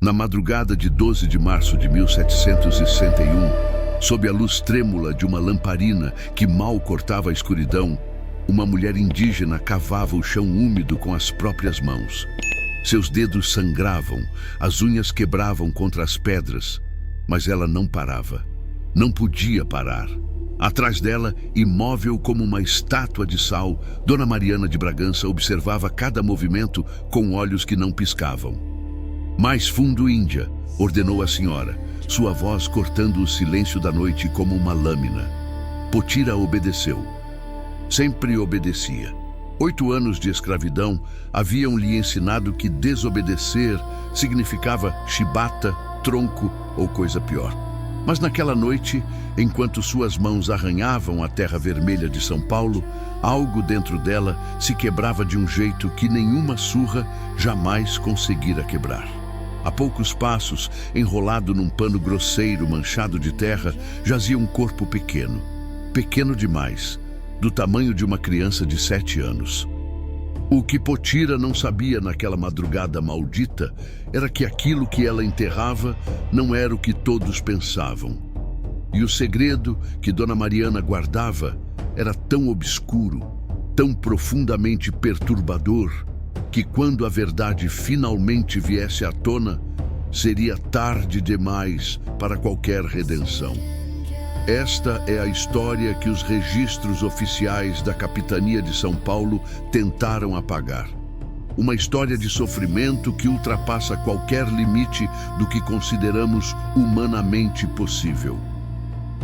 Na madrugada de 12 de março de 1761, sob a luz trêmula de uma lamparina que mal cortava a escuridão, uma mulher indígena cavava o chão úmido com as próprias mãos. Seus dedos sangravam, as unhas quebravam contra as pedras, mas ela não parava. Não podia parar. Atrás dela, imóvel como uma estátua de sal, Dona Mariana de Bragança observava cada movimento com olhos que não piscavam. "Mais fundo, Índia", ordenou a senhora, sua voz cortando o silêncio da noite como uma lâmina. Potira obedeceu. Sempre obedecia. 8 anos de escravidão haviam-lhe ensinado que desobedecer significava chibata, tronco ou coisa pior. Mas naquela noite, enquanto suas mãos arranhavam a terra vermelha de São Paulo, algo dentro dela se quebrava de um jeito que nenhuma surra jamais conseguira quebrar. A poucos passos, enrolado num pano grosseiro manchado de terra, jazia um corpo pequeno. Pequeno demais, do tamanho de uma criança de 7 anos. O que Potira não sabia naquela madrugada maldita era que aquilo que ela enterrava não era o que todos pensavam. E o segredo que Dona Mariana guardava era tão obscuro, tão profundamente perturbador, que quando a verdade finalmente viesse à tona, seria tarde demais para qualquer redenção. Esta é a história que os registros oficiais da Capitania de São Paulo tentaram apagar. Uma história de sofrimento que ultrapassa qualquer limite do que consideramos humanamente possível.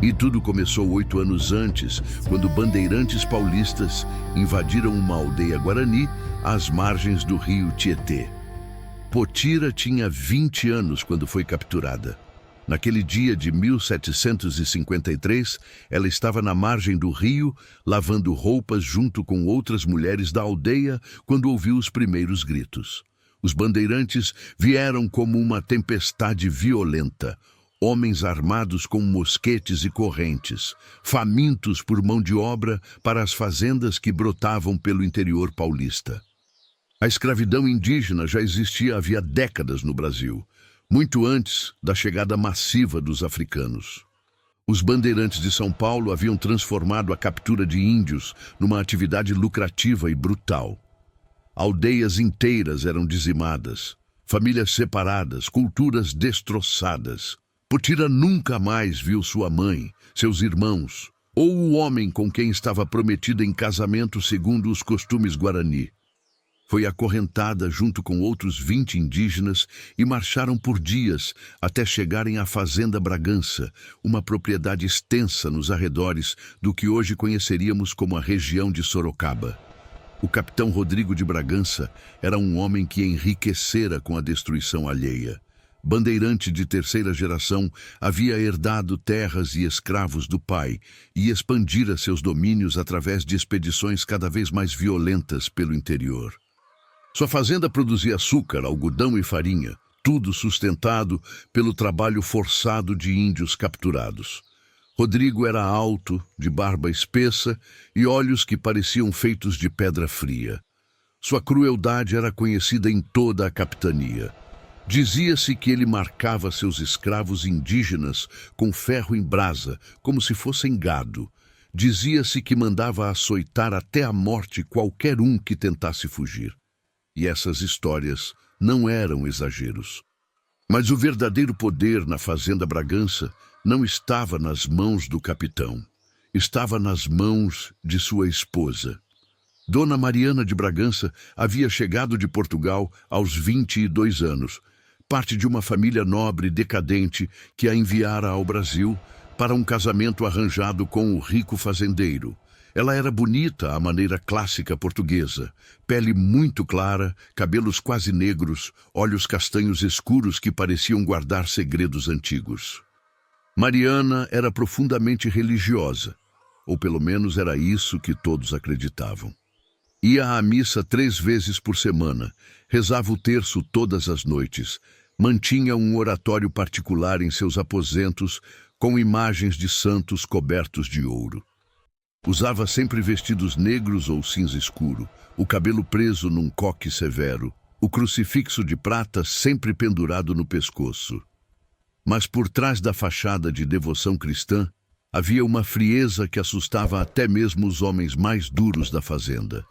E tudo começou 8 anos antes, quando bandeirantes paulistas invadiram uma aldeia guarani às margens do rio Tietê. Potira tinha 20 anos quando foi capturada. Naquele dia de 1753, ela estava na margem do rio, lavando roupas junto com outras mulheres da aldeia, quando ouviu os primeiros gritos. Os bandeirantes vieram como uma tempestade violenta, homens armados com mosquetes e correntes, famintos por mão de obra para as fazendas que brotavam pelo interior paulista. A escravidão indígena já existia havia décadas no Brasil, muito antes da chegada massiva dos africanos. Os bandeirantes de São Paulo haviam transformado a captura de índios numa atividade lucrativa e brutal. Aldeias inteiras eram dizimadas, famílias separadas, culturas destroçadas. Potira nunca mais viu sua mãe, seus irmãos, ou o homem com quem estava prometida em casamento segundo os costumes guarani. Foi acorrentada junto com outros 20 indígenas e marcharam por dias até chegarem à Fazenda Bragança, uma propriedade extensa nos arredores do que hoje conheceríamos como a região de Sorocaba. O capitão Rodrigo de Bragança era um homem que enriquecera com a destruição alheia. Bandeirante de 3ª geração, havia herdado terras e escravos do pai e expandira seus domínios através de expedições cada vez mais violentas pelo interior. Sua fazenda produzia açúcar, algodão e farinha, tudo sustentado pelo trabalho forçado de índios capturados. Rodrigo era alto, de barba espessa e olhos que pareciam feitos de pedra fria. Sua crueldade era conhecida em toda a capitania. Dizia-se que ele marcava seus escravos indígenas com ferro em brasa, como se fossem gado. Dizia-se que mandava açoitar até a morte qualquer um que tentasse fugir. E essas histórias não eram exageros. Mas o verdadeiro poder na Fazenda Bragança não estava nas mãos do capitão. Estava nas mãos de sua esposa. Dona Mariana de Bragança havia chegado de Portugal aos 22 anos, parte de uma família nobre e decadente que a enviara ao Brasil para um casamento arranjado com o rico fazendeiro. Ela era bonita à maneira clássica portuguesa, pele muito clara, cabelos quase negros, olhos castanhos escuros que pareciam guardar segredos antigos. Mariana era profundamente religiosa, ou pelo menos era isso que todos acreditavam. Ia à missa 3 vezes por semana, rezava o terço todas as noites, mantinha um oratório particular em seus aposentos com imagens de santos cobertos de ouro. Usava sempre vestidos negros ou cinza escuro, o cabelo preso num coque severo. o crucifixo de prata sempre pendurado no pescoço. Mas por trás da fachada de devoção cristã, havia uma frieza que assustava até mesmo os homens mais duros da fazenda.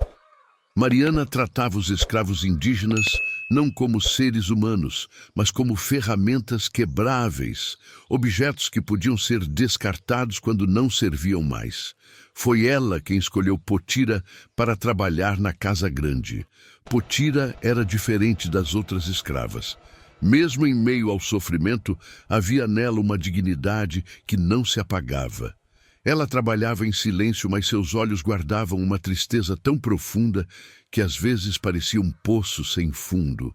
Mariana tratava os escravos indígenas não como seres humanos, mas como ferramentas quebráveis, objetos que podiam ser descartados quando não serviam mais. Foi ela quem escolheu Potira para trabalhar na casa grande. Potira era diferente das outras escravas. Mesmo em meio ao sofrimento, havia nela uma dignidade que não se apagava. Ela trabalhava em silêncio, mas seus olhos guardavam uma tristeza tão profunda que às vezes parecia um poço sem fundo.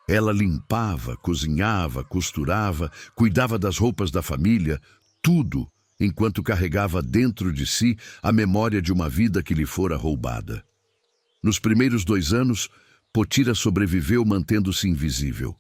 Ela limpava, cozinhava, costurava, cuidava das roupas da família, tudo, enquanto carregava dentro de si a memória de uma vida que lhe fora roubada. Nos primeiros 2 anos, Potira sobreviveu mantendo-se invisível.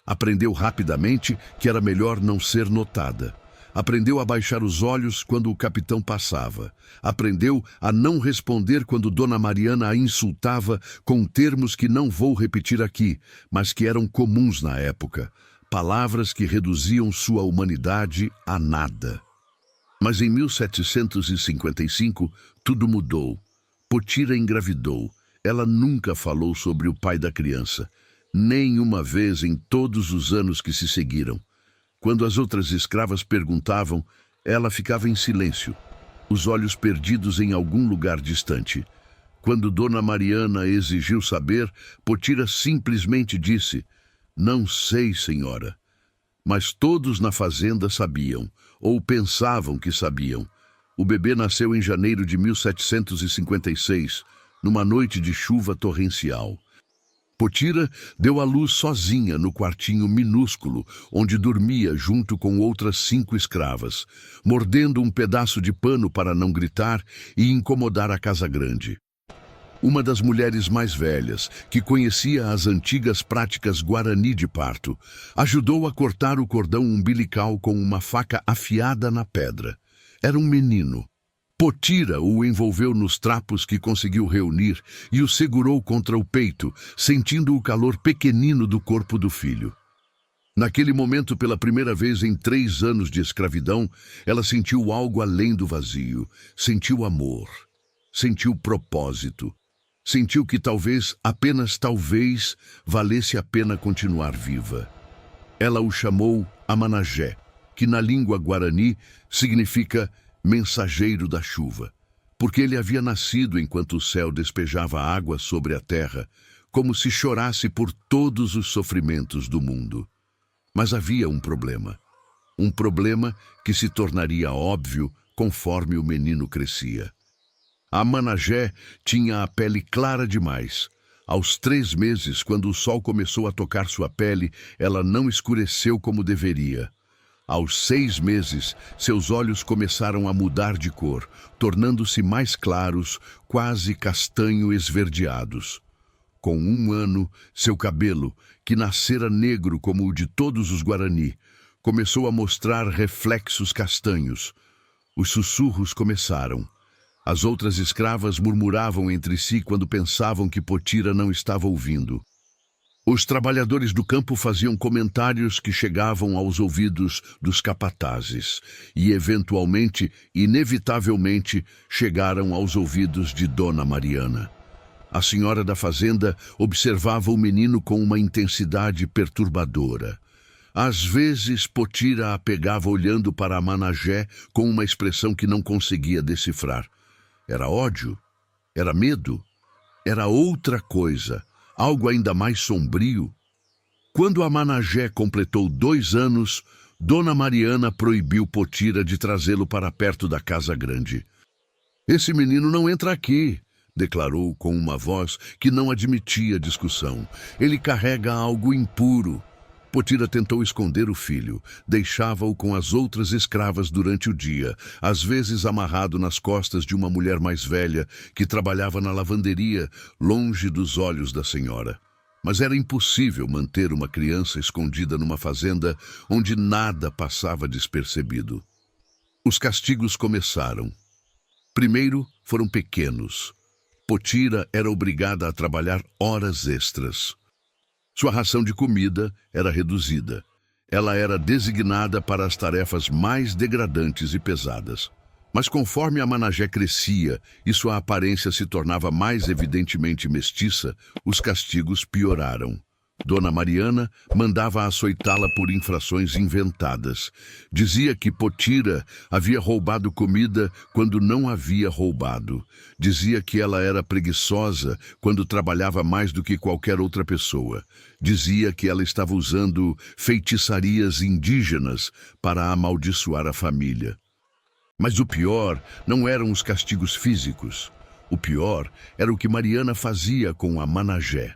Aprendeu rapidamente que era melhor não ser notada. Aprendeu a baixar os olhos quando o capitão passava. Aprendeu a não responder quando Dona Mariana a insultava com termos que não vou repetir aqui, mas que eram comuns na época. Palavras que reduziam sua humanidade a nada. Mas em 1755, tudo mudou. Potira engravidou. Ela nunca falou sobre o pai da criança. Nem uma vez em todos os anos que se seguiram. Quando as outras escravas perguntavam, ela ficava em silêncio, os olhos perdidos em algum lugar distante. Quando Dona Mariana exigiu saber, Potira simplesmente disse: "Não sei, senhora." Mas todos na fazenda sabiam, ou pensavam que sabiam. O bebê nasceu em janeiro de 1756, numa noite de chuva torrencial. Potira deu à luz sozinha no quartinho minúsculo, onde dormia junto com outras 5 escravas, mordendo um pedaço de pano para não gritar e incomodar a casa grande. Uma das mulheres mais velhas, que conhecia as antigas práticas guarani de parto, ajudou a cortar o cordão umbilical com uma faca afiada na pedra. Era um menino. Potira o envolveu nos trapos que conseguiu reunir e o segurou contra o peito, sentindo o calor pequenino do corpo do filho. Naquele momento, pela primeira vez em 3 anos de escravidão, ela sentiu algo além do vazio. Sentiu amor. Sentiu propósito. Sentiu que talvez, apenas talvez, valesse a pena continuar viva. Ela o chamou Amanajé, que na língua guarani significa mensageiro da chuva, porque ele havia nascido enquanto o céu despejava água sobre a terra, como se chorasse por todos os sofrimentos do mundo. Mas havia um problema que se tornaria óbvio conforme o menino crescia. A Manajé tinha a pele clara demais. Aos 3 meses, quando o sol começou a tocar sua pele, ela não escureceu como deveria. Aos 6 meses, seus olhos começaram a mudar de cor, tornando-se mais claros, quase castanho esverdeados. Com 1 ano, seu cabelo, que nascera negro como o de todos os Guarani, começou a mostrar reflexos castanhos. Os sussurros começaram. As outras escravas murmuravam entre si quando pensavam que Potira não estava ouvindo. Os trabalhadores do campo faziam comentários que chegavam aos ouvidos dos capatazes e, eventualmente, inevitavelmente, chegaram aos ouvidos de Dona Mariana. A senhora da fazenda observava o menino com uma intensidade perturbadora. Às vezes, Potira a pegava olhando para a Manajé com uma expressão que não conseguia decifrar. Era ódio? Era medo? Era outra coisa? Algo ainda mais sombrio? Quando a Manajé completou 2 anos, Dona Mariana proibiu Potira de trazê-lo para perto da casa grande. "Esse menino não entra aqui", declarou com uma voz que não admitia discussão. "Ele carrega algo impuro." Potira tentou esconder o filho. Deixava-o com as outras escravas durante o dia, às vezes amarrado nas costas de uma mulher mais velha que trabalhava na lavanderia, longe dos olhos da senhora. Mas era impossível manter uma criança escondida numa fazenda onde nada passava despercebido. Os castigos começaram. Primeiro foram pequenos. Potira era obrigada a trabalhar horas extras. Sua ração de comida era reduzida. Ela era designada para as tarefas mais degradantes e pesadas. Mas conforme a Managé crescia e sua aparência se tornava mais evidentemente mestiça, os castigos pioraram. Dona Mariana mandava açoitá-la por infrações inventadas. Dizia que Potira havia roubado comida quando não havia roubado. Dizia que ela era preguiçosa quando trabalhava mais do que qualquer outra pessoa. Dizia que ela estava usando feitiçarias indígenas para amaldiçoar a família. Mas o pior não eram os castigos físicos. O pior era o que Mariana fazia com a Managé.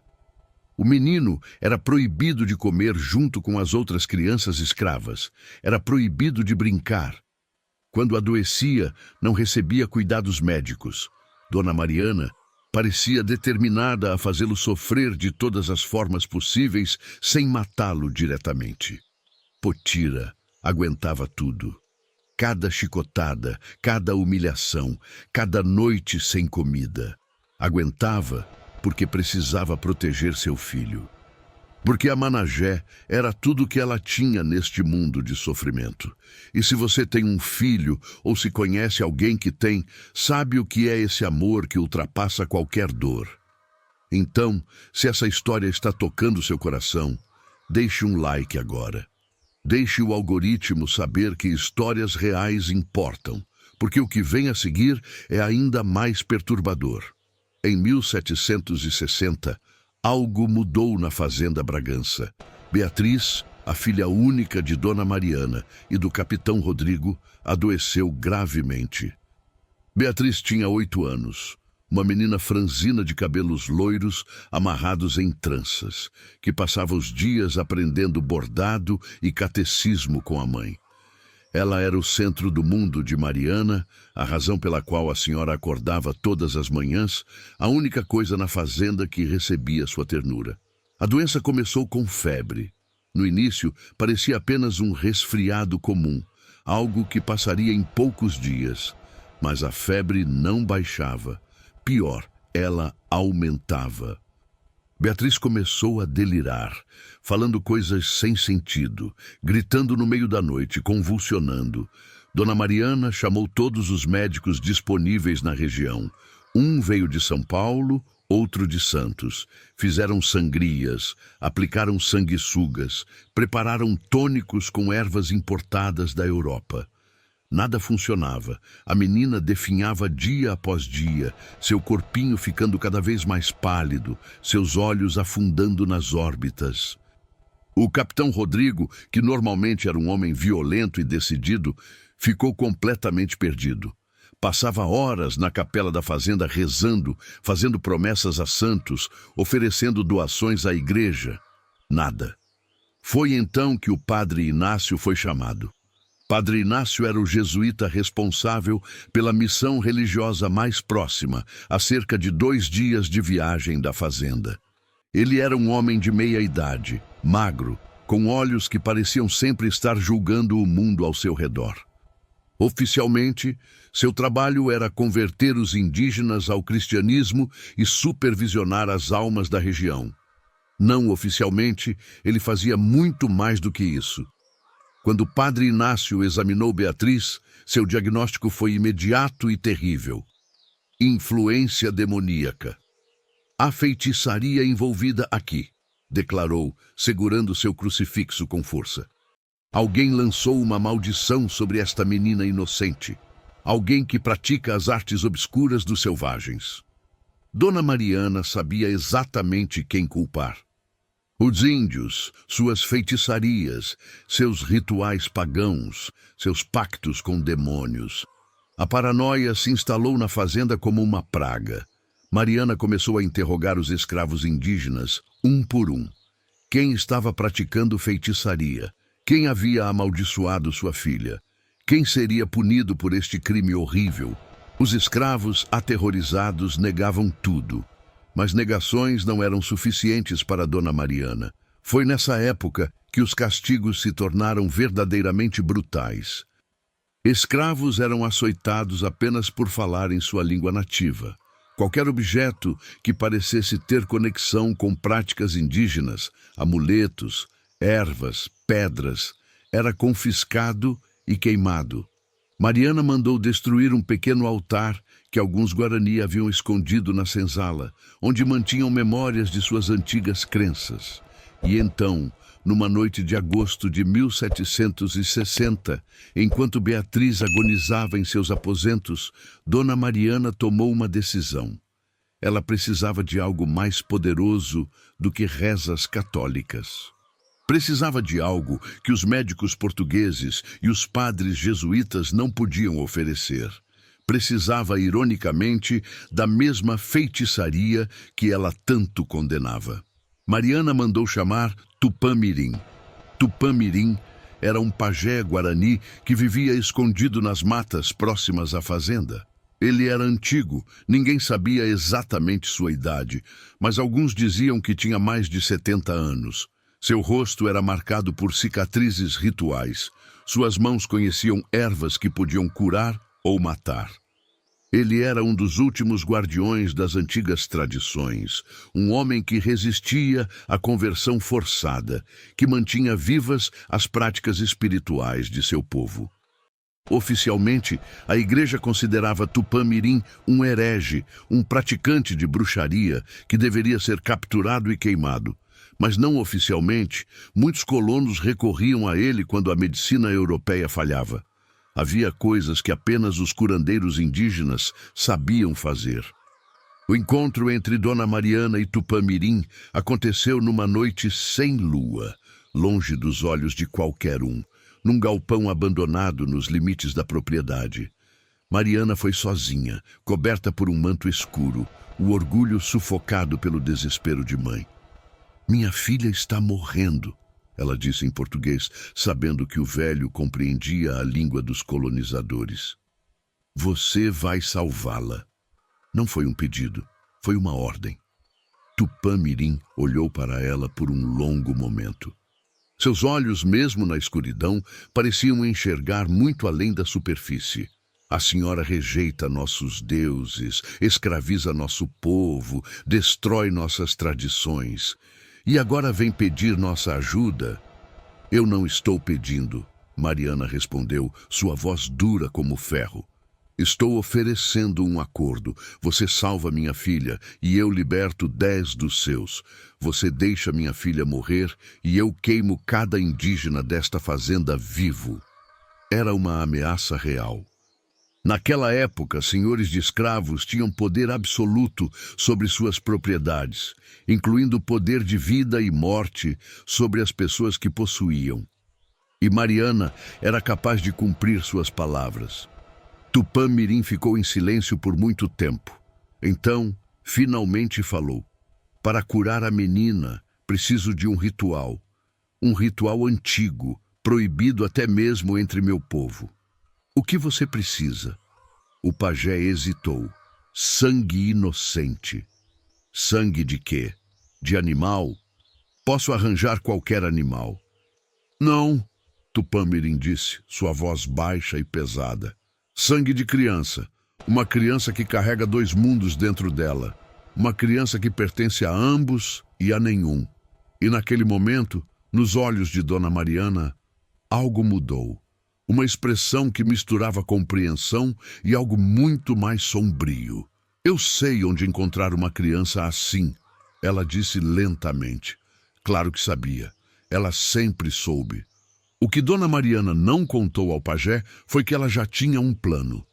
O menino era proibido de comer junto com as outras crianças escravas. Era proibido de brincar. Quando adoecia, não recebia cuidados médicos. Dona Mariana parecia determinada a fazê-lo sofrer de todas as formas possíveis sem matá-lo diretamente. Potira aguentava tudo. Cada chicotada, cada humilhação, cada noite sem comida. Aguentava porque precisava proteger seu filho. Porque a Managé era tudo o que ela tinha neste mundo de sofrimento. E se você tem um filho, ou se conhece alguém que tem, sabe o que é esse amor que ultrapassa qualquer dor. Então, se essa história está tocando seu coração, deixe um like agora. Deixe o algoritmo saber que histórias reais importam, porque o que vem a seguir é ainda mais perturbador. Em 1760, algo mudou na fazenda Bragança. Beatriz, a filha única de Dona Mariana e do capitão Rodrigo, adoeceu gravemente. Beatriz tinha 8 anos, uma menina franzina de cabelos loiros amarrados em tranças, que passava os dias aprendendo bordado e catecismo com a mãe. Ela era o centro do mundo de Mariana, a razão pela qual a senhora acordava todas as manhãs, a única coisa na fazenda que recebia sua ternura. A doença começou com febre. No início, parecia apenas um resfriado comum, algo que passaria em poucos dias. Mas a febre não baixava. Pior, ela aumentava. Beatriz começou a delirar, falando coisas sem sentido, gritando no meio da noite, convulsionando. Dona Mariana chamou todos os médicos disponíveis na região. Um veio de São Paulo, outro de Santos. Fizeram sangrias, aplicaram sanguessugas, prepararam tônicos com ervas importadas da Europa. Nada funcionava. A menina definhava dia após dia, seu corpinho ficando cada vez mais pálido, seus olhos afundando nas órbitas. O capitão Rodrigo, que normalmente era um homem violento e decidido, ficou completamente perdido. Passava horas na capela da fazenda rezando, fazendo promessas a santos, oferecendo doações à igreja. Nada. Foi então que o padre Inácio foi chamado. Padre Inácio era o jesuíta responsável pela missão religiosa mais próxima, a cerca de 2 dias de viagem da fazenda. Ele era um homem de meia idade, magro, com olhos que pareciam sempre estar julgando o mundo ao seu redor. Oficialmente, seu trabalho era converter os indígenas ao cristianismo e supervisionar as almas da região. Não oficialmente, ele fazia muito mais do que isso. Quando o padre Inácio examinou Beatriz, seu diagnóstico foi imediato e terrível. Influência demoníaca. Há feitiçaria envolvida aqui, declarou, segurando seu crucifixo com força. Alguém lançou uma maldição sobre esta menina inocente. Alguém que pratica as artes obscuras dos selvagens. Dona Mariana sabia exatamente quem culpar. Os índios, suas feitiçarias, seus rituais pagãos, seus pactos com demônios. A paranoia se instalou na fazenda como uma praga. Mariana começou a interrogar os escravos indígenas, um por um. Quem estava praticando feitiçaria? Quem havia amaldiçoado sua filha? Quem seria punido por este crime horrível? Os escravos, aterrorizados, negavam tudo. Mas negações não eram suficientes para Dona Mariana. Foi nessa época que os castigos se tornaram verdadeiramente brutais. Escravos eram açoitados apenas por falar em sua língua nativa. Qualquer objeto que parecesse ter conexão com práticas indígenas, amuletos, ervas, pedras, era confiscado e queimado. Mariana mandou destruir um pequeno altar que alguns Guarani haviam escondido na senzala, onde mantinham memórias de suas antigas crenças. E então, numa noite de agosto de 1760, enquanto Beatriz agonizava em seus aposentos, Dona Mariana tomou uma decisão. Ela precisava de algo mais poderoso do que rezas católicas. Precisava de algo que os médicos portugueses e os padres jesuítas não podiam oferecer. Precisava, ironicamente, da mesma feitiçaria que ela tanto condenava. Mariana mandou chamar Tupã-Mirim. Tupã-Mirim era um pajé guarani que vivia escondido nas matas próximas à fazenda. Ele era antigo, ninguém sabia exatamente sua idade, mas alguns diziam que tinha mais de 70 anos. Seu rosto era marcado por cicatrizes rituais. Suas mãos conheciam ervas que podiam curar ou matar. Ele era um dos últimos guardiões das antigas tradições, um homem que resistia à conversão forçada, que mantinha vivas as práticas espirituais de seu povo. Oficialmente, a igreja considerava Tupã-Mirim um herege, um praticante de bruxaria que deveria ser capturado e queimado. Mas não oficialmente, muitos colonos recorriam a ele quando a medicina europeia falhava. Havia coisas que apenas os curandeiros indígenas sabiam fazer. O encontro entre Dona Mariana e Tupã-Mirim aconteceu numa noite sem lua, longe dos olhos de qualquer um, num galpão abandonado nos limites da propriedade. Mariana foi sozinha, coberta por um manto escuro, o orgulho sufocado pelo desespero de mãe. "Minha filha está morrendo", ela disse em português, sabendo que o velho compreendia a língua dos colonizadores. "Você vai salvá-la." Não foi um pedido, foi uma ordem. Tupã-Mirim olhou para ela por um longo momento. Seus olhos, mesmo na escuridão, pareciam enxergar muito além da superfície. "A senhora rejeita nossos deuses, escraviza nosso povo, destrói nossas tradições. E agora vem pedir nossa ajuda?" "Eu não estou pedindo", Mariana respondeu, sua voz dura como ferro. "Estou oferecendo um acordo. Você salva minha filha e eu liberto 10 dos seus. Você deixa minha filha morrer e eu queimo cada indígena desta fazenda vivo." Era uma ameaça real. Naquela época, senhores de escravos tinham poder absoluto sobre suas propriedades, incluindo poder de vida e morte sobre as pessoas que possuíam. E Mariana era capaz de cumprir suas palavras. Tupã-Mirim ficou em silêncio por muito tempo. Então, finalmente falou: "Para curar a menina, preciso de um ritual. Um ritual antigo, proibido até mesmo entre meu povo. O que você precisa?" O pajé hesitou. "Sangue inocente." "Sangue de quê? De animal? Posso arranjar qualquer animal." "Não", Tupã-Mirim disse, sua voz baixa e pesada. "Sangue de criança. Uma criança que carrega 2 mundos dentro dela. Uma criança que pertence a ambos e a nenhum." E naquele momento, nos olhos de Dona Mariana, algo mudou. Uma expressão que misturava compreensão e algo muito mais sombrio. "Eu sei onde encontrar uma criança assim", ela disse lentamente. Claro que sabia. Ela sempre soube. O que Dona Mariana não contou ao pajé foi que ela já tinha um plano.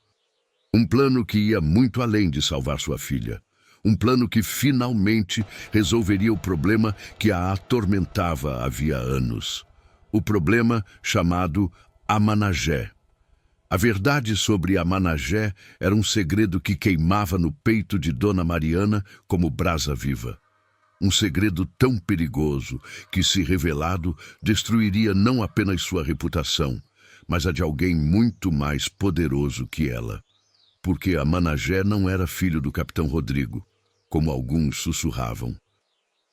Um plano que ia muito além de salvar sua filha. Um plano que finalmente resolveria o problema que a atormentava havia anos. O problema chamado Amanagé. A verdade sobre Amanagé era um segredo que queimava no peito de Dona Mariana como brasa viva. Um segredo tão perigoso que, se revelado, destruiria não apenas sua reputação, mas a de alguém muito mais poderoso que ela. Porque Amanagé não era filho do Capitão Rodrigo, como alguns sussurravam.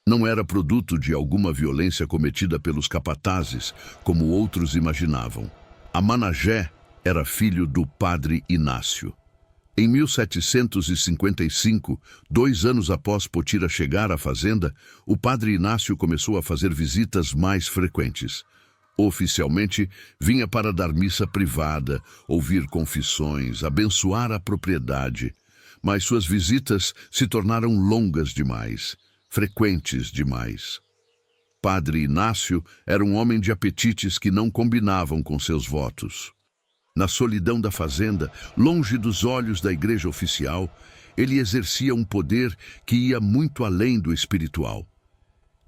Não era produto de alguma violência cometida pelos capatazes, como outros imaginavam. Amanagé era filho do padre Inácio. Em 1755, 2 anos após Potira chegar à fazenda, o padre Inácio começou a fazer visitas mais frequentes. Oficialmente, vinha para dar missa privada, ouvir confissões, abençoar a propriedade. Mas suas visitas se tornaram longas demais, frequentes demais. Padre Inácio era um homem de apetites que não combinavam com seus votos. Na solidão da fazenda, longe dos olhos da igreja oficial, ele exercia um poder que ia muito além do espiritual.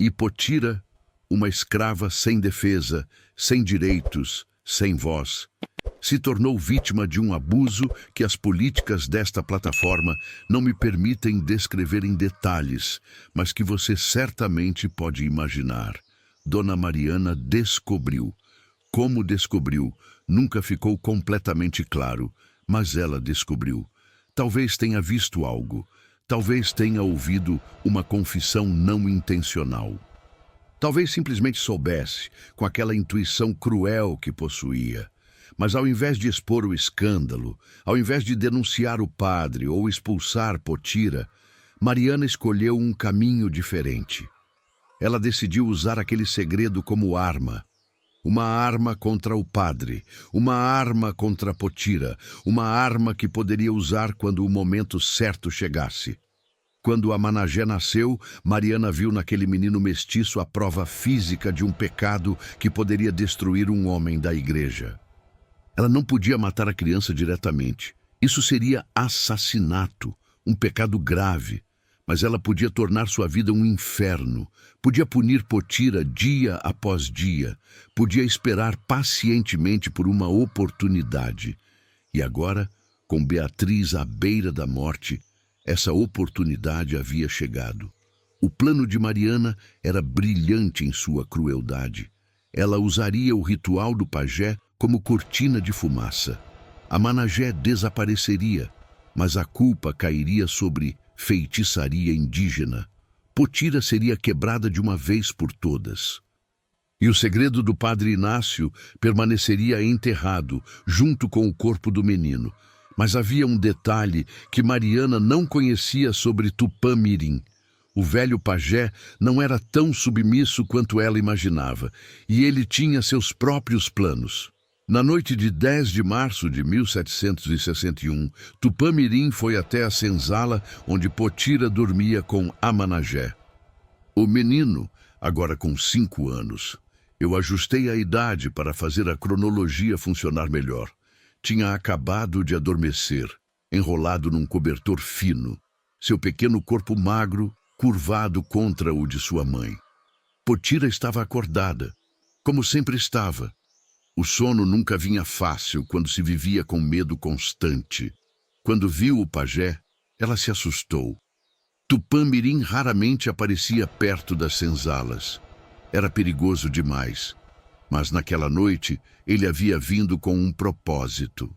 E Potira, uma escrava sem defesa, sem direitos, sem voz, se tornou vítima de um abuso que as políticas desta plataforma não me permitem descrever em detalhes, mas que você certamente pode imaginar. Dona Mariana descobriu. Como descobriu, nunca ficou completamente claro, mas ela descobriu. Talvez tenha visto algo, talvez tenha ouvido uma confissão não intencional. Talvez simplesmente soubesse, com aquela intuição cruel que possuía. Mas ao invés de expor o escândalo, ao invés de denunciar o padre ou expulsar Potira, Mariana escolheu um caminho diferente. Ela decidiu usar aquele segredo como arma. Uma arma contra o padre, uma arma contra Potira, uma arma que poderia usar quando o momento certo chegasse. Quando Amanagé nasceu, Mariana viu naquele menino mestiço a prova física de um pecado que poderia destruir um homem da igreja. Ela não podia matar a criança diretamente. Isso seria assassinato, um pecado grave. Mas ela podia tornar sua vida um inferno. Podia punir Potira dia após dia. Podia esperar pacientemente por uma oportunidade. E agora, com Beatriz à beira da morte, essa oportunidade havia chegado. O plano de Mariana era brilhante em sua crueldade. Ela usaria o ritual do pajé como cortina de fumaça. Amanagé desapareceria, mas a culpa cairia sobre feitiçaria indígena. Potira seria quebrada de uma vez por todas. E o segredo do padre Inácio permaneceria enterrado, junto com o corpo do menino. Mas havia um detalhe que Mariana não conhecia sobre Tupã-Mirim. O velho pajé não era tão submisso quanto ela imaginava, e ele tinha seus próprios planos. Na noite de 10 de março de 1761, Tupã-Mirim foi até a senzala onde Potira dormia com Amanagé. O menino, agora com 5 anos, eu ajustei a idade para fazer a cronologia funcionar melhor. Tinha acabado de adormecer, enrolado num cobertor fino, seu pequeno corpo magro curvado contra o de sua mãe. Potira estava acordada, como sempre estava. O sono nunca vinha fácil quando se vivia com medo constante. Quando viu o pajé, ela se assustou. Tupã-Mirim raramente aparecia perto das senzalas. Era perigoso demais. Mas naquela noite, ele havia vindo com um propósito.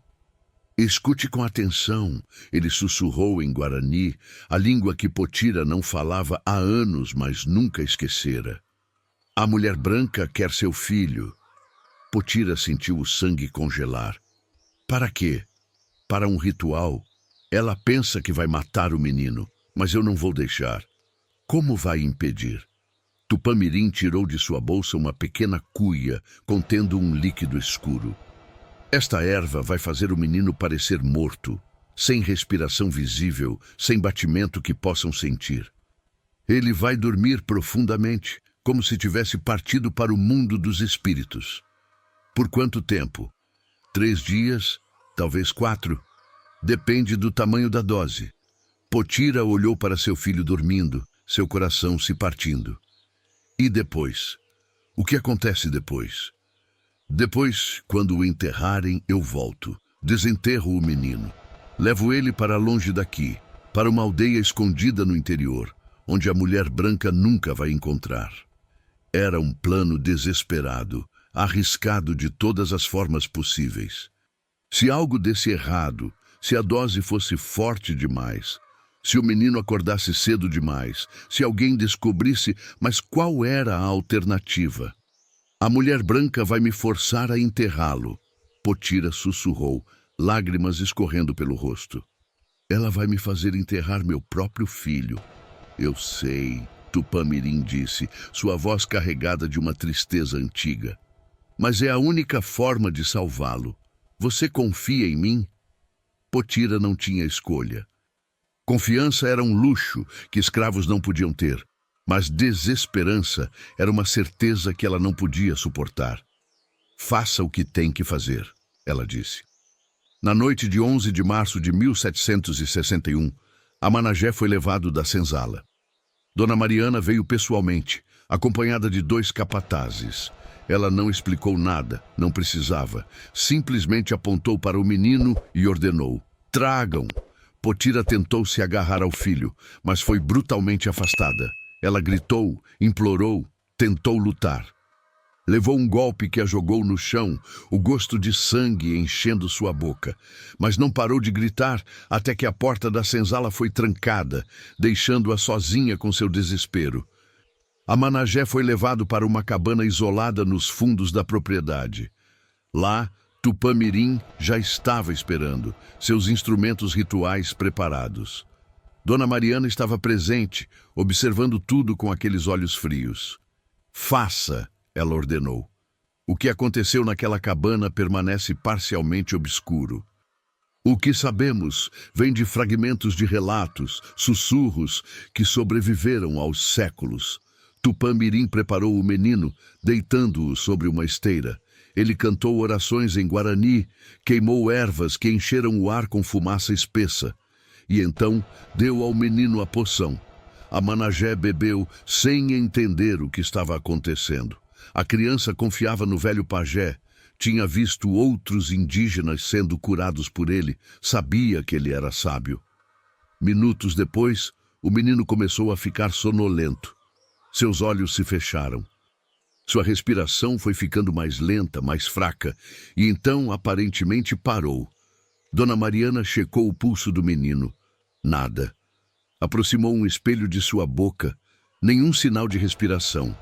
Escute com atenção, ele sussurrou em Guarani, a língua que Potira não falava há anos, mas nunca esquecera. A mulher branca quer seu filho. Potira sentiu o sangue congelar. Para quê? Para um ritual. Ela pensa que vai matar o menino, mas eu não vou deixar. Como vai impedir? Tupã-Mirim tirou de sua bolsa uma pequena cuia contendo um líquido escuro. Esta erva vai fazer o menino parecer morto, sem respiração visível, sem batimento que possam sentir. Ele vai dormir profundamente, como se tivesse partido para o mundo dos espíritos. Por quanto tempo? 3 dias, talvez 4. Depende do tamanho da dose. Potira olhou para seu filho dormindo, seu coração se partindo. E depois? O que acontece depois? Depois, quando o enterrarem, eu volto. Desenterro o menino. Levo ele para longe daqui, para uma aldeia escondida no interior, onde a mulher branca nunca vai encontrar. Era um plano desesperado, arriscado de todas as formas possíveis. Se algo desse errado, se a dose fosse forte demais, se o menino acordasse cedo demais, se alguém descobrisse, mas qual era a alternativa? A mulher branca vai me forçar a enterrá-lo. Potira sussurrou, lágrimas escorrendo pelo rosto. Ela vai me fazer enterrar meu próprio filho. Eu sei, Tupã-Mirim disse, sua voz carregada de uma tristeza antiga. Mas é a única forma de salvá-lo. Você confia em mim? Potira não tinha escolha. Confiança era um luxo que escravos não podiam ter, mas desesperança era uma certeza que ela não podia suportar. Faça o que tem que fazer, ela disse. Na noite de 11 de março de 1761, a Manajé foi levado da senzala. Dona Mariana veio pessoalmente, acompanhada de 2 capatazes. Ela não explicou nada, não precisava. Simplesmente apontou para o menino e ordenou: tragam! Potira tentou se agarrar ao filho, mas foi brutalmente afastada. Ela gritou, implorou, tentou lutar. Levou um golpe que a jogou no chão, o gosto de sangue enchendo sua boca. Mas não parou de gritar até que a porta da senzala foi trancada, deixando-a sozinha com seu desespero. A Manajé foi levado para uma cabana isolada nos fundos da propriedade. Lá, Tupã-Mirim já estava esperando, seus instrumentos rituais preparados. Dona Mariana estava presente, observando tudo com aqueles olhos frios. Faça! Ela ordenou. O que aconteceu naquela cabana permanece parcialmente obscuro. O que sabemos vem de fragmentos de relatos, sussurros que sobreviveram aos séculos. Tupã-Mirim preparou o menino, deitando-o sobre uma esteira. Ele cantou orações em Guarani, queimou ervas que encheram o ar com fumaça espessa. E então deu ao menino a poção. A Manajé bebeu sem entender o que estava acontecendo. A criança confiava no velho pajé, tinha visto outros indígenas sendo curados por ele, sabia que ele era sábio. Minutos depois, o menino começou a ficar sonolento. Seus olhos se fecharam. Sua respiração foi ficando mais lenta, mais fraca, e então aparentemente parou. Dona Mariana checou o pulso do menino. Nada. Aproximou um espelho de sua boca. Nenhum sinal de respiração.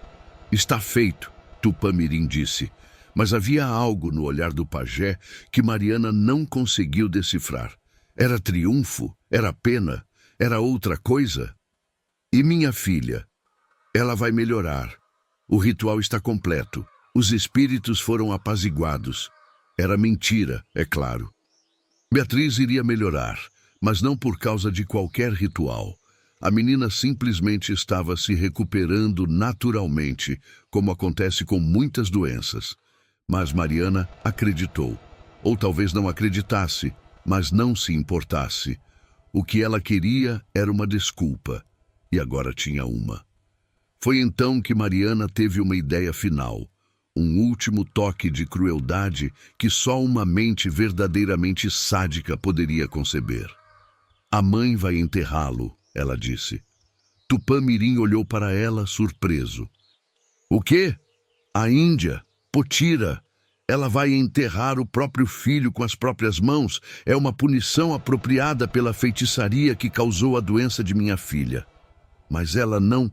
Está feito, Tupã-Mirim disse, mas havia algo no olhar do pajé que Mariana não conseguiu decifrar. Era triunfo? Era pena? Era outra coisa? E minha filha? Ela vai melhorar. O ritual está completo. Os espíritos foram apaziguados. Era mentira, é claro. Beatriz iria melhorar, mas não por causa de qualquer ritual. A menina simplesmente estava se recuperando naturalmente, como acontece com muitas doenças. Mas Mariana acreditou. Ou talvez não acreditasse, mas não se importasse. O que ela queria era uma desculpa, e agora tinha uma. Foi então que Mariana teve uma ideia final, um último toque de crueldade que só uma mente verdadeiramente sádica poderia conceber. A mãe vai enterrá-lo, ela disse. Tupã-Mirim olhou para ela, surpreso. O quê? A Índia, Potira. Ela vai enterrar o próprio filho com as próprias mãos. É uma punição apropriada pela feitiçaria que causou a doença de minha filha. Mas ela não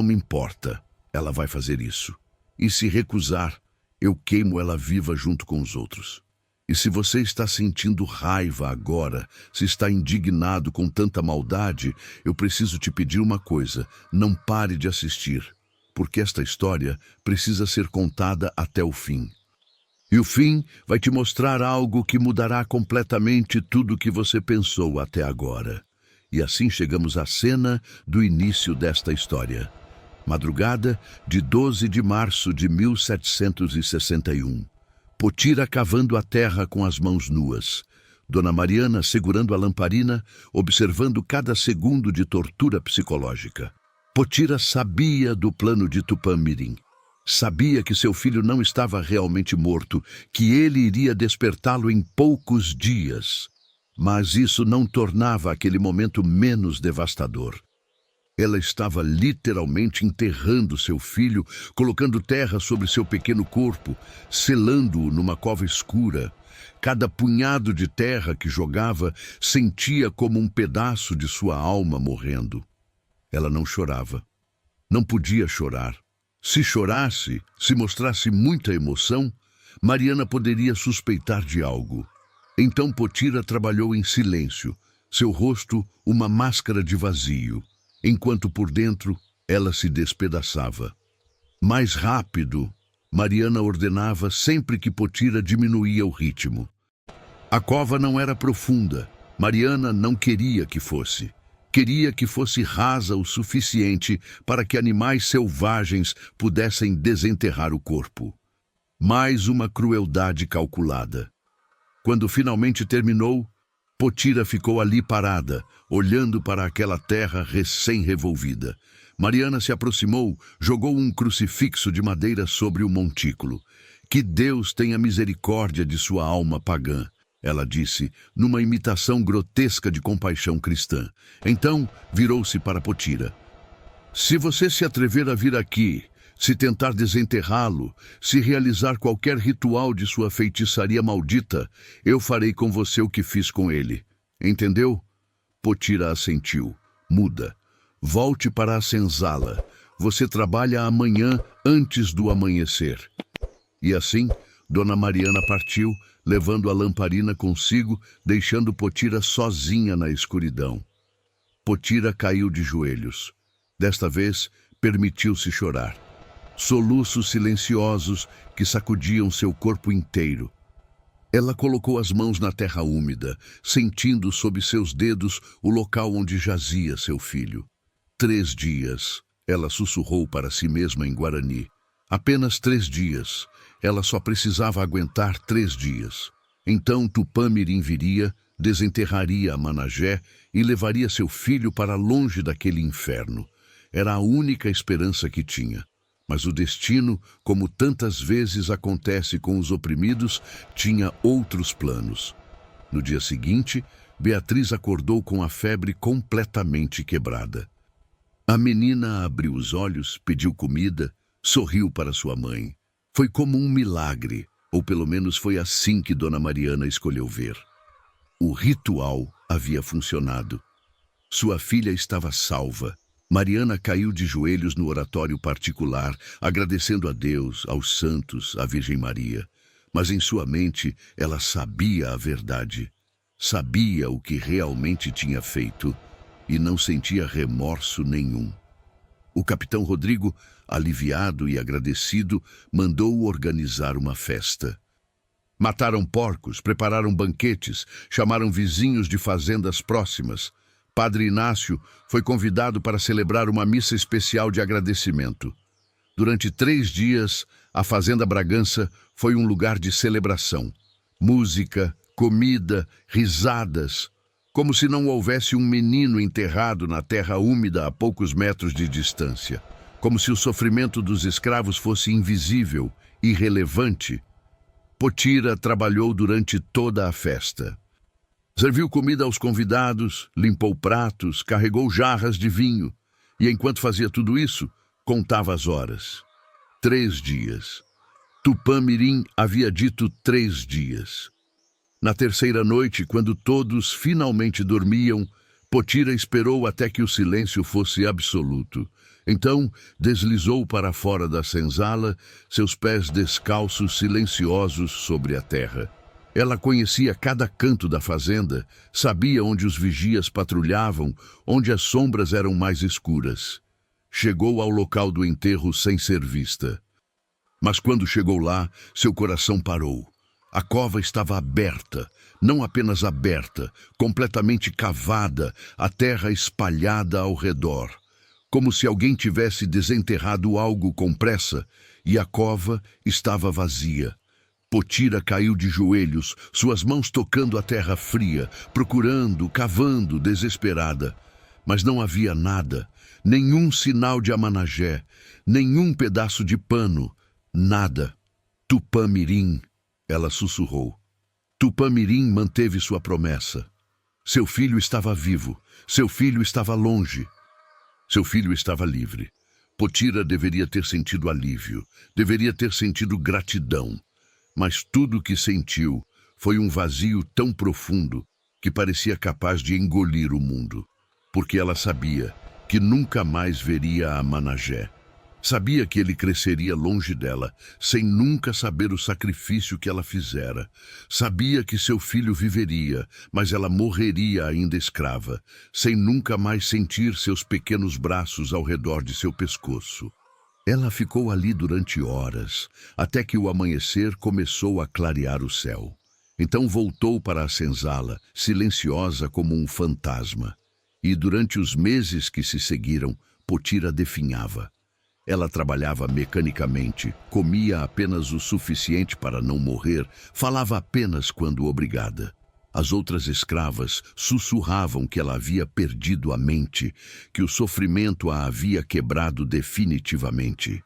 me importa. Ela vai fazer isso. E se recusar, eu queimo ela viva junto com os outros. E se você está sentindo raiva agora, se está indignado com tanta maldade, eu preciso te pedir uma coisa: não pare de assistir, porque esta história precisa ser contada até o fim. E o fim vai te mostrar algo que mudará completamente tudo o que você pensou até agora. E assim chegamos à cena do início desta história. Madrugada de 12 de março de 1761. Potira cavando a terra com as mãos nuas. Dona Mariana segurando a lamparina, observando cada segundo de tortura psicológica. Potira sabia do plano de Tupã-Mirim. Sabia que seu filho não estava realmente morto, que ele iria despertá-lo em poucos dias. Mas isso não tornava aquele momento menos devastador. Ela estava literalmente enterrando seu filho, colocando terra sobre seu pequeno corpo, selando-o numa cova escura. Cada punhado de terra que jogava sentia como um pedaço de sua alma morrendo. Ela não chorava. Não podia chorar. Se chorasse, se mostrasse muita emoção, Mariana poderia suspeitar de algo. Então Potira trabalhou em silêncio, seu rosto uma máscara de vazio, enquanto por dentro ela se despedaçava. Mais rápido, Mariana ordenava sempre que Potira diminuía o ritmo. A cova não era profunda. Mariana não queria que fosse. Queria que fosse rasa o suficiente para que animais selvagens pudessem desenterrar o corpo. Mais uma crueldade calculada. Quando finalmente terminou, Potira ficou ali parada, olhando para aquela terra recém-revolvida. Mariana se aproximou, jogou um crucifixo de madeira sobre o montículo. Que Deus tenha misericórdia de sua alma pagã, ela disse, numa imitação grotesca de compaixão cristã. Então, virou-se para Potira. Se você se atrever a vir aqui, se tentar desenterrá-lo, se realizar qualquer ritual de sua feitiçaria maldita, eu farei com você o que fiz com ele. Entendeu? Potira assentiu, muda. Volte para a senzala. Você trabalha amanhã antes do amanhecer. E assim, Dona Mariana partiu, levando a lamparina consigo, deixando Potira sozinha na escuridão. Potira caiu de joelhos. Desta vez, permitiu-se chorar. Soluços silenciosos que sacudiam seu corpo inteiro. Ela colocou as mãos na terra úmida, sentindo sob seus dedos o local onde jazia seu filho. 3 dias, ela sussurrou para si mesma em Guarani. Apenas 3 dias. Ela só precisava aguentar 3 dias. Então Tupã-Mirim viria, desenterraria a Manajé e levaria seu filho para longe daquele inferno. Era a única esperança que tinha. Mas o destino, como tantas vezes acontece com os oprimidos, tinha outros planos. No dia seguinte, Beatriz acordou com a febre completamente quebrada. A menina abriu os olhos, pediu comida, sorriu para sua mãe. Foi como um milagre, ou pelo menos foi assim que Dona Mariana escolheu ver. O ritual havia funcionado. Sua filha estava salva. Mariana caiu de joelhos no oratório particular, agradecendo a Deus, aos santos, à Virgem Maria. Mas em sua mente ela sabia a verdade. Sabia o que realmente tinha feito e não sentia remorso nenhum. O capitão Rodrigo, aliviado e agradecido, mandou organizar uma festa. Mataram porcos, prepararam banquetes, chamaram vizinhos de fazendas próximas. Padre Inácio foi convidado para celebrar uma missa especial de agradecimento. Durante 3 dias, a Fazenda Bragança foi um lugar de celebração. Música, comida, risadas, como se não houvesse um menino enterrado na terra úmida a poucos metros de distância. Como se o sofrimento dos escravos fosse invisível, irrelevante. Potira trabalhou durante toda a festa. Serviu comida aos convidados, limpou pratos, carregou jarras de vinho. E enquanto fazia tudo isso, contava as horas. 3 dias. Tupã-Mirim havia dito 3 dias. Na 3ª noite, quando todos finalmente dormiam, Potira esperou até que o silêncio fosse absoluto. Então, deslizou para fora da senzala, seus pés descalços silenciosos sobre a terra. Ela conhecia cada canto da fazenda, sabia onde os vigias patrulhavam, onde as sombras eram mais escuras. Chegou ao local do enterro sem ser vista. Mas quando chegou lá, seu coração parou. A cova estava aberta, não apenas aberta, completamente cavada, a terra espalhada ao redor. Como se alguém tivesse desenterrado algo com pressa, e a cova estava vazia. Potira caiu de joelhos, suas mãos tocando a terra fria, procurando, cavando, desesperada. Mas não havia nada, nenhum sinal de Amanajé, nenhum pedaço de pano, nada. Tupã-Mirim, ela sussurrou. Tupã-Mirim manteve sua promessa. Seu filho estava vivo, seu filho estava longe. Seu filho estava livre. Potira deveria ter sentido alívio, deveria ter sentido gratidão. Mas tudo o que sentiu foi um vazio tão profundo que parecia capaz de engolir o mundo, porque ela sabia que nunca mais veria a Manajé. Sabia que ele cresceria longe dela, sem nunca saber o sacrifício que ela fizera. Sabia que seu filho viveria, mas ela morreria ainda escrava, sem nunca mais sentir seus pequenos braços ao redor de seu pescoço. Ela ficou ali durante horas, até que o amanhecer começou a clarear o céu. Então voltou para a senzala, silenciosa como um fantasma. E durante os meses que se seguiram, Potira definhava. Ela trabalhava mecanicamente, comia apenas o suficiente para não morrer, falava apenas quando obrigada. As outras escravas sussurravam que ela havia perdido a mente, que o sofrimento a havia quebrado definitivamente.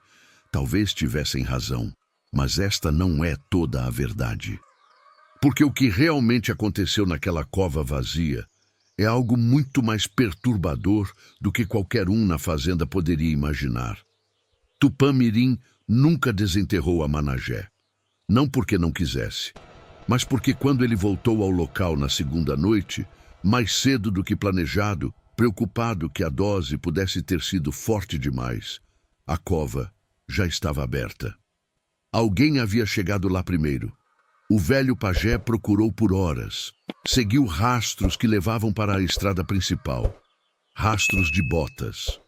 Talvez tivessem razão, mas esta não é toda a verdade. Porque o que realmente aconteceu naquela cova vazia é algo muito mais perturbador do que qualquer um na fazenda poderia imaginar. Tupã-Mirim nunca desenterrou a Manajé. Não porque não quisesse, mas porque quando ele voltou ao local na segunda noite, mais cedo do que planejado, preocupado que a dose pudesse ter sido forte demais, a cova já estava aberta. Alguém havia chegado lá primeiro. O velho pajé procurou por horas. Seguiu rastros que levavam para a estrada principal. Rastros de botas.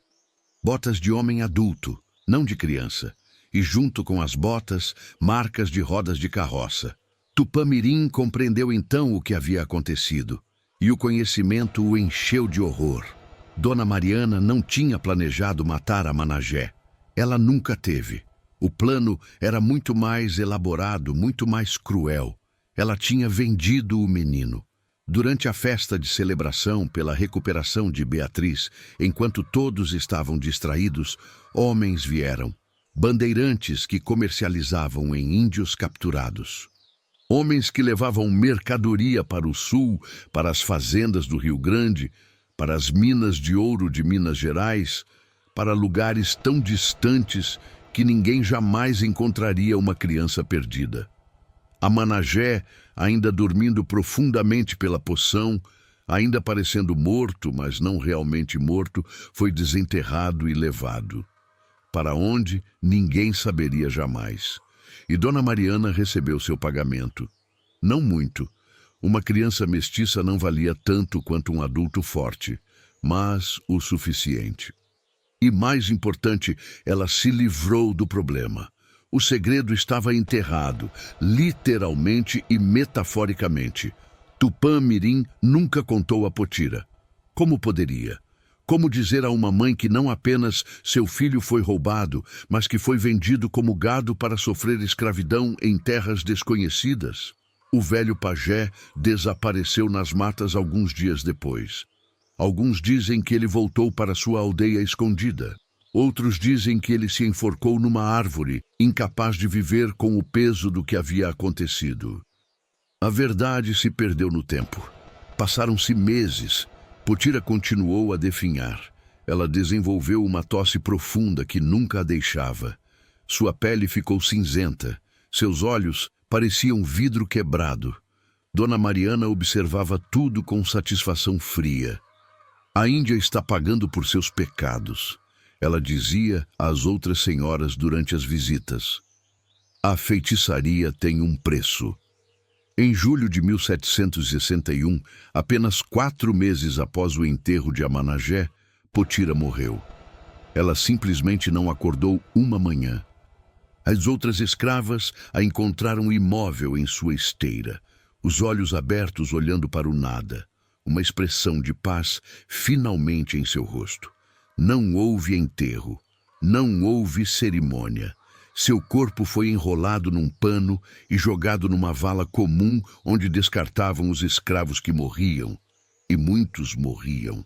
Botas de homem adulto, não de criança. E junto com as botas, marcas de rodas de carroça. Tupã-Mirim compreendeu então o que havia acontecido. E o conhecimento o encheu de horror. Dona Mariana não tinha planejado matar a Manajé. Ela nunca teve. O plano era muito mais elaborado, muito mais cruel. Ela tinha vendido o menino. Durante a festa de celebração pela recuperação de Beatriz, enquanto todos estavam distraídos, homens vieram. Bandeirantes que comercializavam em índios capturados. Homens que levavam mercadoria para o sul, para as fazendas do Rio Grande, para as minas de ouro de Minas Gerais, para lugares tão distantes que ninguém jamais encontraria uma criança perdida. A Manajé, ainda dormindo profundamente pela poção, ainda parecendo morto, mas não realmente morto, foi desenterrado e levado. Para onde, ninguém saberia jamais. E Dona Mariana recebeu seu pagamento. Não muito. Uma criança mestiça não valia tanto quanto um adulto forte, mas o suficiente. E mais importante, ela se livrou do problema. O segredo estava enterrado, literalmente e metaforicamente. Tupã-Mirim nunca contou a Potira. Como poderia? Como dizer a uma mãe que não apenas seu filho foi roubado, mas que foi vendido como gado para sofrer escravidão em terras desconhecidas? O velho pajé desapareceu nas matas alguns dias depois. Alguns dizem que ele voltou para sua aldeia escondida. Outros dizem que ele se enforcou numa árvore, incapaz de viver com o peso do que havia acontecido. A verdade se perdeu no tempo. Passaram-se meses. Potira continuou a definhar. Ela desenvolveu uma tosse profunda que nunca a deixava. Sua pele ficou cinzenta. Seus olhos pareciam vidro quebrado. Dona Mariana observava tudo com satisfação fria. A Índia está pagando por seus pecados, ela dizia às outras senhoras durante as visitas. A feitiçaria tem um preço. Em julho de 1761, apenas 4 meses após o enterro de Amanajé, Potira morreu. Ela simplesmente não acordou uma manhã. As outras escravas a encontraram imóvel em sua esteira, os olhos abertos olhando para o nada. Uma expressão de paz finalmente em seu rosto. Não houve enterro, não houve cerimônia. Seu corpo foi enrolado num pano e jogado numa vala comum onde descartavam os escravos que morriam. E muitos morriam.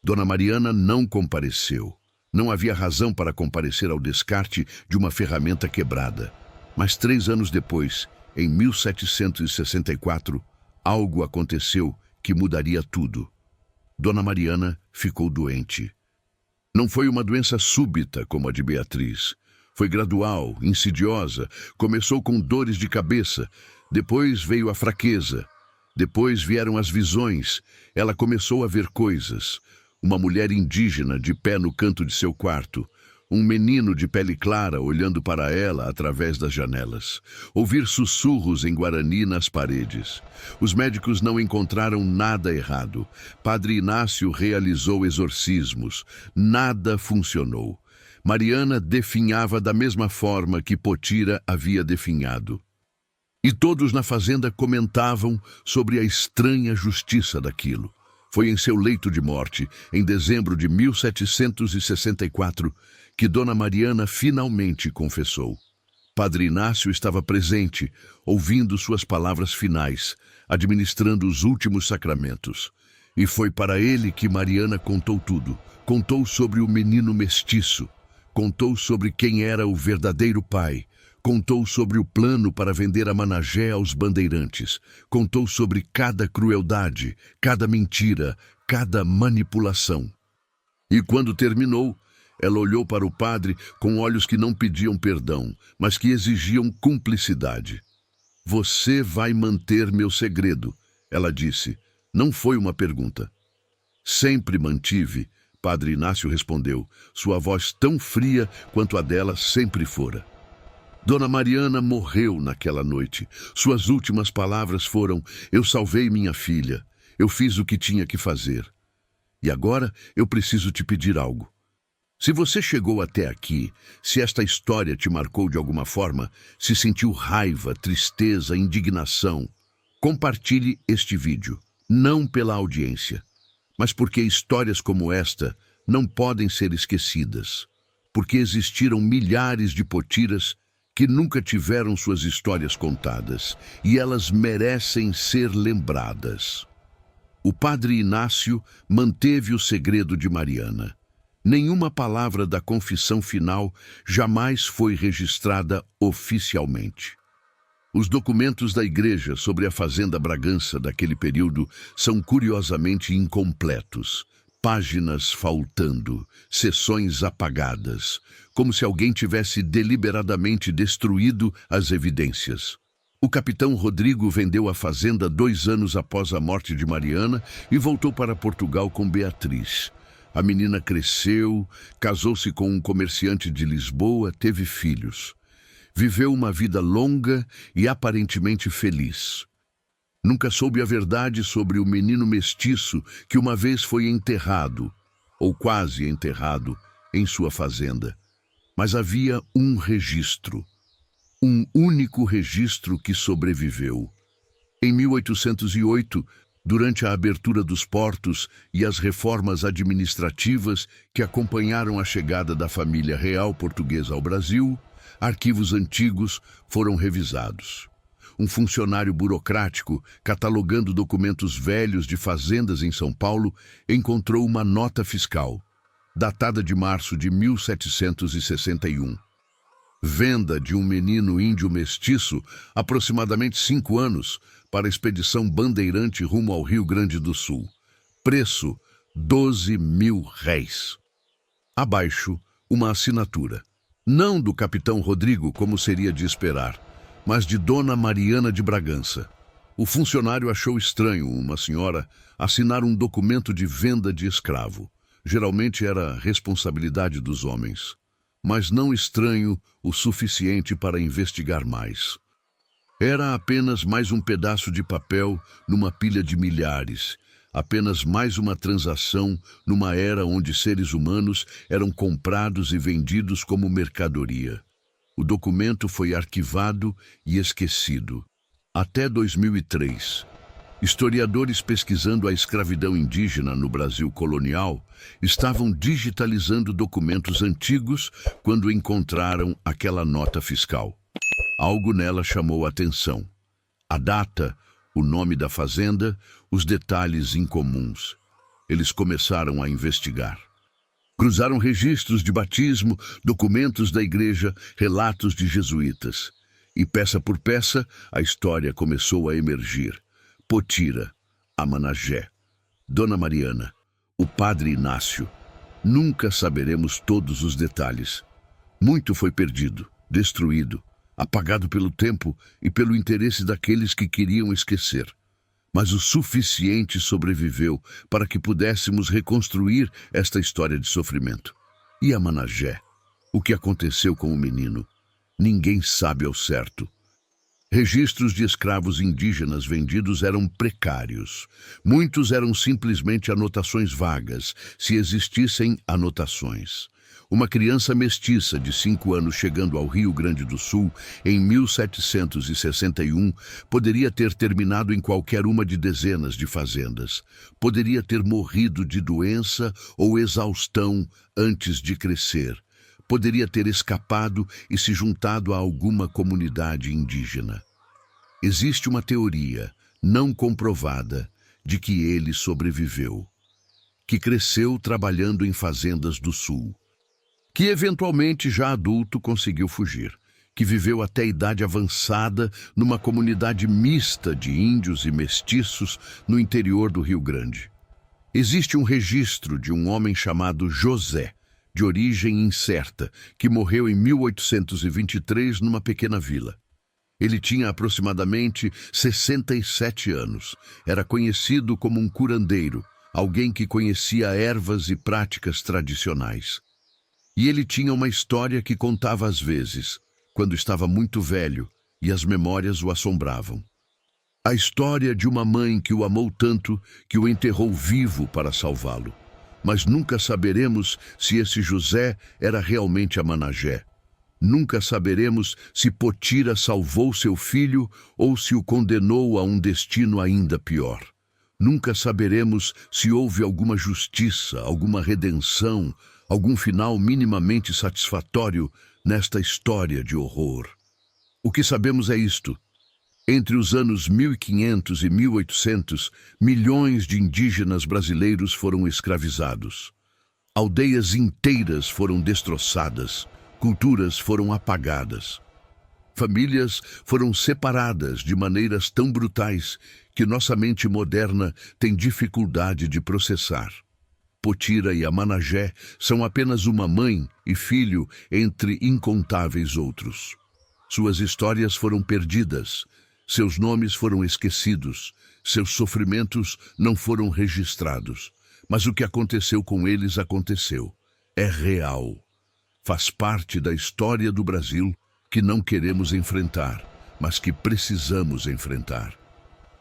Dona Mariana não compareceu. Não havia razão para comparecer ao descarte de uma ferramenta quebrada. Mas 3 anos depois, em 1764, algo aconteceu que mudaria tudo. Dona Mariana ficou doente. Não foi uma doença súbita como a de Beatriz. Foi gradual, insidiosa, começou com dores de cabeça, depois veio a fraqueza, depois vieram as visões, ela começou a ver coisas. Uma mulher indígena de pé no canto de seu quarto, Um menino de pele clara olhando para ela através das janelas. Ouvir sussurros em guarani nas paredes. Os médicos não encontraram nada errado. Padre Inácio realizou exorcismos. Nada funcionou. Mariana definhava da mesma forma que Potira havia definhado. E todos na fazenda comentavam sobre a estranha justiça daquilo. Foi em seu leito de morte, em dezembro de 1764, que Dona Mariana finalmente confessou. Padre Inácio estava presente, ouvindo suas palavras finais, administrando os últimos sacramentos. E foi para ele que Mariana contou tudo. Contou sobre o menino mestiço. Contou sobre quem era o verdadeiro pai. Contou sobre o plano para vender a Managé aos bandeirantes. Contou sobre cada crueldade, cada mentira, cada manipulação. E quando terminou, ela olhou para o padre com olhos que não pediam perdão, mas que exigiam cumplicidade. Você vai manter meu segredo, ela disse. Não foi uma pergunta. Sempre mantive, Padre Inácio respondeu, sua voz tão fria quanto a dela sempre fora. Dona Mariana morreu naquela noite. Suas últimas palavras foram: eu salvei minha filha. Eu fiz o que tinha que fazer. E agora eu preciso te pedir algo. Se você chegou até aqui, se esta história te marcou de alguma forma, se sentiu raiva, tristeza, indignação, compartilhe este vídeo. Não pela audiência, mas porque histórias como esta não podem ser esquecidas. Porque existiram milhares de Potiras que nunca tiveram suas histórias contadas, e elas merecem ser lembradas. O padre Inácio manteve o segredo de Mariana. Nenhuma palavra da confissão final jamais foi registrada oficialmente. Os documentos da igreja sobre a Fazenda Bragança daquele período são curiosamente incompletos. Páginas faltando, seções apagadas, como se alguém tivesse deliberadamente destruído as evidências. O capitão Rodrigo vendeu a fazenda 2 anos após a morte de Mariana e voltou para Portugal com Beatriz. A menina cresceu, casou-se com um comerciante de Lisboa, teve filhos. Viveu uma vida longa e aparentemente feliz. Nunca soube a verdade sobre o menino mestiço que uma vez foi enterrado, ou quase enterrado, em sua fazenda. Mas havia um registro, um único registro que sobreviveu. Em 1808, durante a abertura dos portos e as reformas administrativas que acompanharam a chegada da família real portuguesa ao Brasil, arquivos antigos foram revisados. Um funcionário burocrático, catalogando documentos velhos de fazendas em São Paulo, encontrou uma nota fiscal, datada de março de 1761. Venda de um menino índio mestiço, aproximadamente 5 anos, para a expedição bandeirante rumo ao Rio Grande do Sul. Preço, 12.000 réis. Abaixo, uma assinatura. Não do capitão Rodrigo, como seria de esperar, mas de Dona Mariana de Bragança. O funcionário achou estranho uma senhora assinar um documento de venda de escravo. Geralmente era responsabilidade dos homens, mas não estranho o suficiente para investigar mais. Era apenas mais um pedaço de papel numa pilha de milhares, apenas mais uma transação numa era onde seres humanos eram comprados e vendidos como mercadoria. O documento foi arquivado e esquecido. Até 2003, historiadores pesquisando a escravidão indígena no Brasil colonial estavam digitalizando documentos antigos quando encontraram aquela nota fiscal. Algo nela chamou a atenção. A data, o nome da fazenda, os detalhes incomuns. Eles começaram a investigar. Cruzaram registros de batismo, documentos da igreja, relatos de jesuítas. E peça por peça, a história começou a emergir. Potira, a Managé, Dona Mariana, o Padre Inácio. Nunca saberemos todos os detalhes. Muito foi perdido, destruído, apagado pelo tempo e pelo interesse daqueles que queriam esquecer. Mas o suficiente sobreviveu para que pudéssemos reconstruir esta história de sofrimento. E a Managé? O que aconteceu com o menino? Ninguém sabe ao certo. Registros de escravos indígenas vendidos eram precários. Muitos eram simplesmente anotações vagas, se existissem anotações. Uma criança mestiça de 5 anos chegando ao Rio Grande do Sul em 1761 poderia ter terminado em qualquer uma de dezenas de fazendas. Poderia ter morrido de doença ou exaustão antes de crescer. Poderia ter escapado e se juntado a alguma comunidade indígena. Existe uma teoria, não comprovada, de que ele sobreviveu, que cresceu trabalhando em fazendas do sul, que eventualmente, já adulto, conseguiu fugir, que viveu até a idade avançada numa comunidade mista de índios e mestiços no interior do Rio Grande. Existe um registro de um homem chamado José, de origem incerta, que morreu em 1823 numa pequena vila. Ele tinha aproximadamente 67 anos. Era conhecido como um curandeiro, alguém que conhecia ervas e práticas tradicionais. E ele tinha uma história que contava às vezes, quando estava muito velho, e as memórias o assombravam. A história de uma mãe que o amou tanto que o enterrou vivo para salvá-lo. Mas nunca saberemos se esse José era realmente Amanagé. Nunca saberemos se Potira salvou seu filho ou se o condenou a um destino ainda pior. Nunca saberemos se houve alguma justiça, alguma redenção, algum final minimamente satisfatório nesta história de horror. O que sabemos é isto. Entre os anos 1500 e 1800, milhões de indígenas brasileiros foram escravizados. Aldeias inteiras foram destroçadas, culturas foram apagadas. Famílias foram separadas de maneiras tão brutais que nossa mente moderna tem dificuldade de processar. Potira e Amanagé são apenas uma mãe e filho entre incontáveis outros. Suas histórias foram perdidas, seus nomes foram esquecidos, seus sofrimentos não foram registrados. Mas o que aconteceu com eles aconteceu. É real. Faz parte da história do Brasil que não queremos enfrentar, mas que precisamos enfrentar.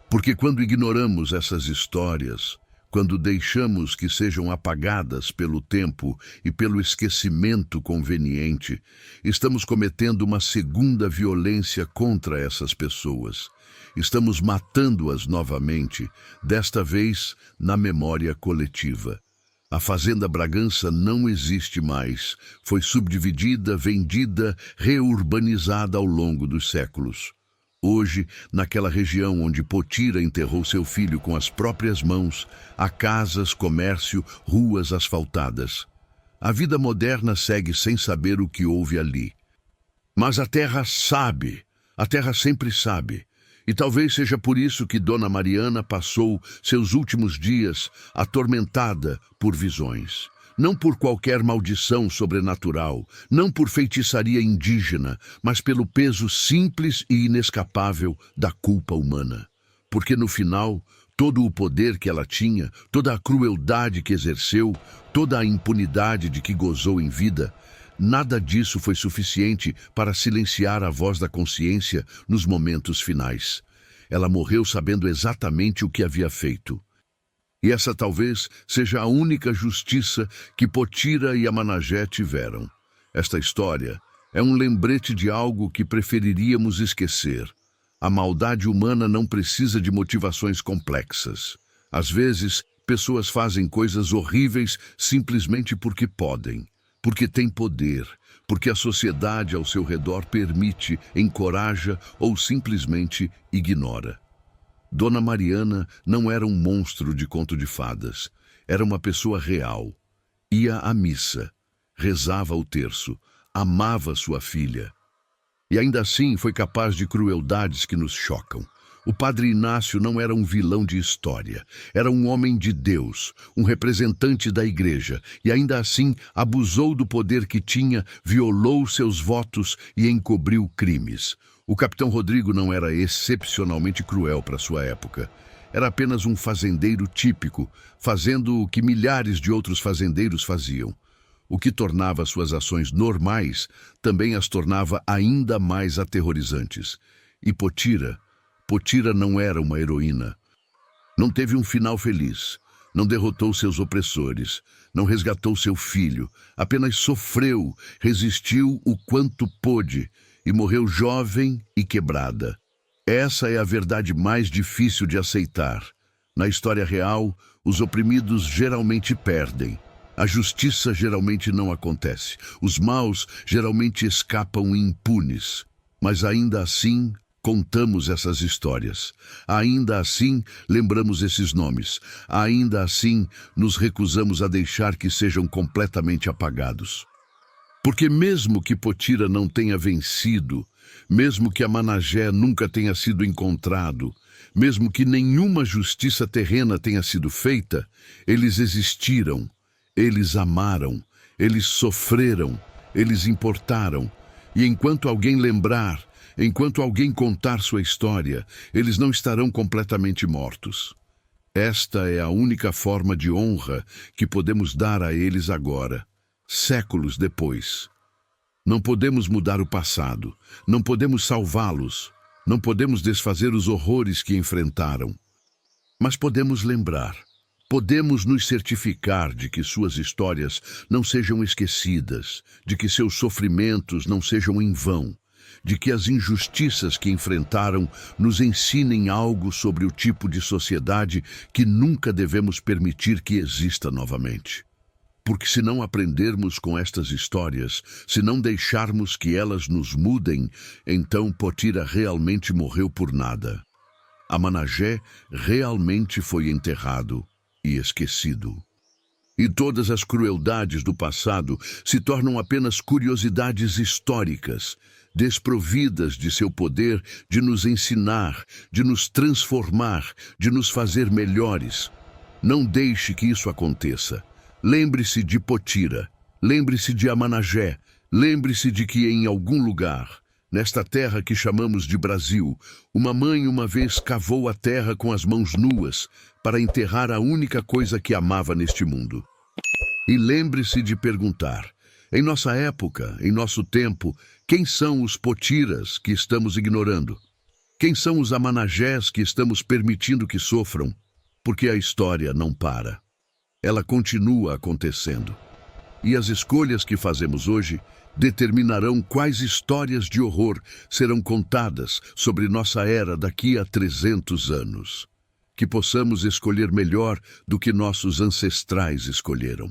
Porque quando ignoramos essas histórias, quando deixamos que sejam apagadas pelo tempo e pelo esquecimento conveniente, estamos cometendo uma segunda violência contra essas pessoas. Estamos matando-as novamente, desta vez na memória coletiva. A Fazenda Bragança não existe mais. Foi subdividida, vendida, reurbanizada ao longo dos séculos. Hoje, naquela região onde Potira enterrou seu filho com as próprias mãos, há casas, comércio, ruas asfaltadas. A vida moderna segue sem saber o que houve ali. Mas a terra sabe, a terra sempre sabe. E talvez seja por isso que Dona Mariana passou seus últimos dias atormentada por visões. Não por qualquer maldição sobrenatural, não por feitiçaria indígena, mas pelo peso simples e inescapável da culpa humana. Porque no final, todo o poder que ela tinha, toda a crueldade que exerceu, toda a impunidade de que gozou em vida, nada disso foi suficiente para silenciar a voz da consciência nos momentos finais. Ela morreu sabendo exatamente o que havia feito. E essa talvez seja a única justiça que Potira e Amanagé tiveram. Esta história é um lembrete de algo que preferiríamos esquecer. A maldade humana não precisa de motivações complexas. Às vezes, pessoas fazem coisas horríveis simplesmente porque podem, porque têm poder, porque a sociedade ao seu redor permite, encoraja ou simplesmente ignora. Dona Mariana não era um monstro de conto de fadas. Era uma pessoa real. Ia à missa, rezava o terço, amava sua filha. E ainda assim foi capaz de crueldades que nos chocam. O padre Inácio não era um vilão de história. Era um homem de Deus, um representante da igreja, e ainda assim abusou do poder que tinha, violou seus votos e encobriu crimes. O capitão Rodrigo não era excepcionalmente cruel para sua época. Era apenas um fazendeiro típico, fazendo o que milhares de outros fazendeiros faziam. O que tornava suas ações normais também as tornava ainda mais aterrorizantes. E Potira não era uma heroína. Não teve um final feliz. Não derrotou seus opressores. Não resgatou seu filho. Apenas sofreu, resistiu o quanto pôde e morreu jovem e quebrada. Essa é a verdade mais difícil de aceitar. Na história real, os oprimidos geralmente perdem. A justiça geralmente não acontece. Os maus geralmente escapam impunes. Mas ainda assim, contamos essas histórias. Ainda assim, lembramos esses nomes. Ainda assim, nos recusamos a deixar que sejam completamente apagados. Porque mesmo que Potira não tenha vencido, mesmo que Amanagé nunca tenha sido encontrado, mesmo que nenhuma justiça terrena tenha sido feita, eles existiram, eles amaram, eles sofreram, eles importaram. E enquanto alguém lembrar, enquanto alguém contar sua história, eles não estarão completamente mortos. Esta é a única forma de honra que podemos dar a eles agora, séculos depois. Não podemos mudar o passado, não podemos salvá-los, não podemos desfazer os horrores que enfrentaram. Mas podemos lembrar, podemos nos certificar de que suas histórias não sejam esquecidas, de que seus sofrimentos não sejam em vão, de que as injustiças que enfrentaram nos ensinem algo sobre o tipo de sociedade que nunca devemos permitir que exista novamente. Porque se não aprendermos com estas histórias, se não deixarmos que elas nos mudem, então Potira realmente morreu por nada. Amanagé realmente foi enterrado e esquecido. E todas as crueldades do passado se tornam apenas curiosidades históricas, desprovidas de seu poder de nos ensinar, de nos transformar, de nos fazer melhores. Não deixe que isso aconteça. Lembre-se de Potira, lembre-se de Amanagé, lembre-se de que em algum lugar, nesta terra que chamamos de Brasil, uma mãe uma vez cavou a terra com as mãos nuas para enterrar a única coisa que amava neste mundo. E lembre-se de perguntar, em nossa época, em nosso tempo, quem são os Potiras que estamos ignorando? Quem são os Amanagés que estamos permitindo que sofram? Porque a história não para. Ela continua acontecendo. E as escolhas que fazemos hoje determinarão quais histórias de horror serão contadas sobre nossa era daqui a 300 anos. Que possamos escolher melhor do que nossos ancestrais escolheram.